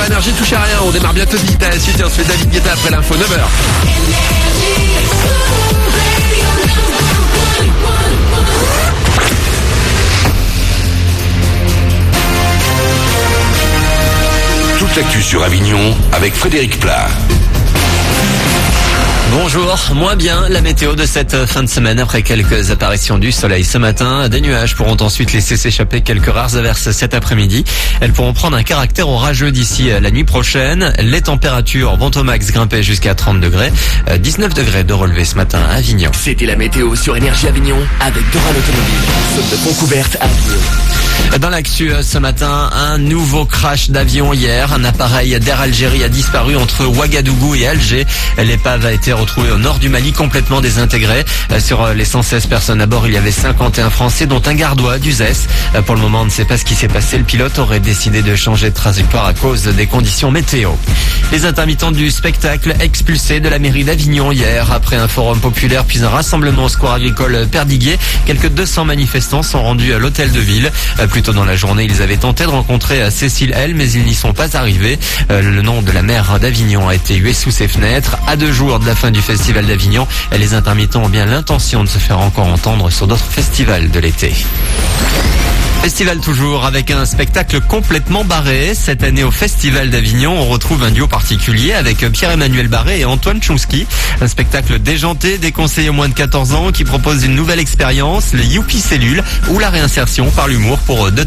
sur Énergie, touchez à rien, on démarre bientôt vite. À la suite, on se fait David Guetta après l'info 9h. Toute l'actu sur Avignon avec Frédéric Plat. Bonjour, moins bien la météo de cette fin de semaine après quelques apparitions du soleil ce matin. Des nuages pourront ensuite laisser s'échapper quelques rares averses cet après-midi. Elles pourront prendre un caractère orageux d'ici la nuit prochaine. Les températures vont au max grimper jusqu'à 30 degrés. 19 degrés de relevé ce matin à Avignon. C'était la météo sur Énergie Avignon avec Dora l'Automobile. Zone de pont couverte à Avignon. Dans l'actu ce matin, un nouveau crash d'avion hier. Un appareil d'Air Algérie a disparu entre Ouagadougou et Alger. L'épave a été retrouvée au nord du Mali, complètement désintégrée. Sur les 116 personnes à bord, il y avait 51 Français, dont un gardois d'Uzès. Pour le moment, on ne sait pas ce qui s'est passé. Le pilote aurait décidé de changer de trajectoire à cause des conditions météo. Les intermittents du spectacle expulsés de la mairie d'Avignon hier, après un forum populaire puis un rassemblement au square agricole Perdiguier. Quelques 200 manifestants sont rendus à l'hôtel de ville. Plus tôt dans la journée, ils avaient tenté de rencontrer Cécile L, mais ils n'y sont pas arrivés. Le nom de la maire d'Avignon a été hué sous ses fenêtres. À 2 jours de la fin du festival d'Avignon, les intermittents ont bien l'intention de se faire encore entendre sur d'autres festivals de l'été. Festival toujours avec un spectacle complètement barré. Cette année au Festival d'Avignon, on retrouve un duo particulier avec Pierre-Emmanuel Barré et Antoine Chomsky. Un spectacle déjanté, déconseillé aux moins de 14 ans qui propose une nouvelle expérience, les Youpi Cellules ou la réinsertion par l'humour pour 2 $.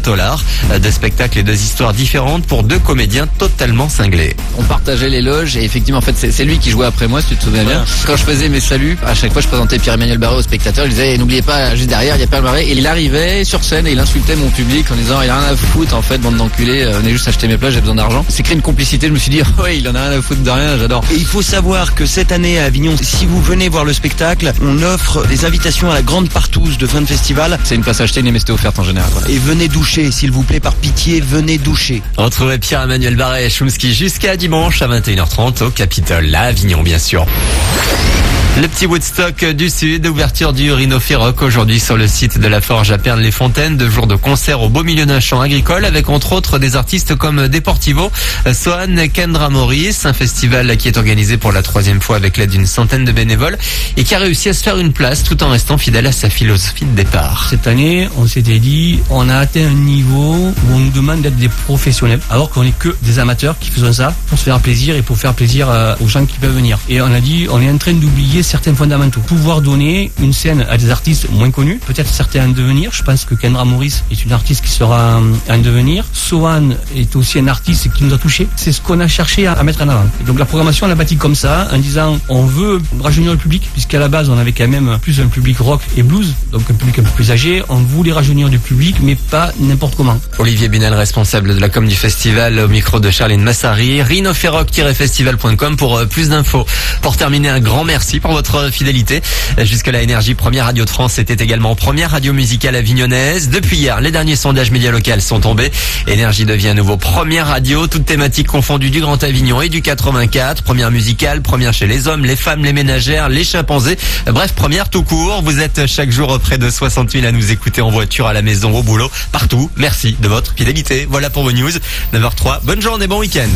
2 spectacles et 2 histoires différentes pour 2 comédiens totalement cinglés. On partageait les loges et effectivement en fait c'est lui qui jouait après moi, si tu te souviens bien. Quand je faisais mes saluts, à chaque fois je présentais Pierre-Emmanuel Barré aux spectateurs, il disait n'oubliez pas, juste derrière il y a Pierre Barré, et il arrivait sur scène et il insultait mon public en disant il a rien à foutre en fait, bande d'enculés, venez juste acheter mes plats, j'ai besoin d'argent. C'est créé une complicité, je me suis dit ouais, il en a rien à foutre de rien, j'adore. Et il faut savoir que cette année à Avignon, si vous venez voir le spectacle, on offre des invitations à la grande partouze de fin de festival. C'est une place achetée, une MST offerte en général. Quoi. Et venez doucher, s'il vous plaît, par pitié, venez doucher. Retrouvez Pierre-Emmanuel Barré et Chomsky jusqu'à dimanche à 21h30 au Capitole, à Avignon bien sûr. Le petit Woodstock du Sud, ouverture du Rhinophéroc aujourd'hui sur le site de la Forge à Pernes-les-Fontaines. 2 jours de concert au beau milieu d'un champ agricole avec entre autres des artistes comme Deportivo, Sohan, Kendra Morris. Un festival qui est organisé pour la 3e fois avec l'aide d'une centaine de bénévoles et qui a réussi à se faire une place tout en restant fidèle à sa philosophie de départ. Cette année, on s'était dit, on a atteint un niveau où on nous demande d'être des professionnels alors qu'on n'est que des amateurs qui faisons ça pour se faire plaisir et pour faire plaisir aux gens qui peuvent venir. Et on a dit, on est en train d'oublier certains fondamentaux. Pouvoir donner une scène à des artistes moins connus, peut-être certains en devenir. Je pense que Kendra Morris est une artiste qui sera en devenir. Sohan est aussi un artiste qui nous a touchés. C'est ce qu'on a cherché à mettre en avant. Et donc la programmation, on l'a bâtie comme ça, en disant on veut rajeunir le public, puisqu'à la base on avait quand même plus un public rock et blues, donc un public un peu plus âgé. On voulait rajeunir du public, mais pas n'importe comment. Olivier Bunel, responsable de la com du festival, au micro de Charline Massari. rhinophéroc-festival.com pour plus d'infos. Pour terminer, un grand merci pour votre fidélité. Jusque-là, Énergie, première radio de France, c'était également première radio musicale avignonnaise. Depuis hier, les derniers sondages médias locaux sont tombés. Énergie devient à nouveau première radio, toutes thématiques confondues du Grand Avignon et du 84. Première musicale, première chez les hommes, les femmes, les ménagères, les chimpanzés. Bref, première tout court. Vous êtes chaque jour près de 60 000 à nous écouter en voiture, à la maison, au boulot, partout. Merci de votre fidélité. Voilà pour vos news. 9h03. Bonne journée, bon week-end.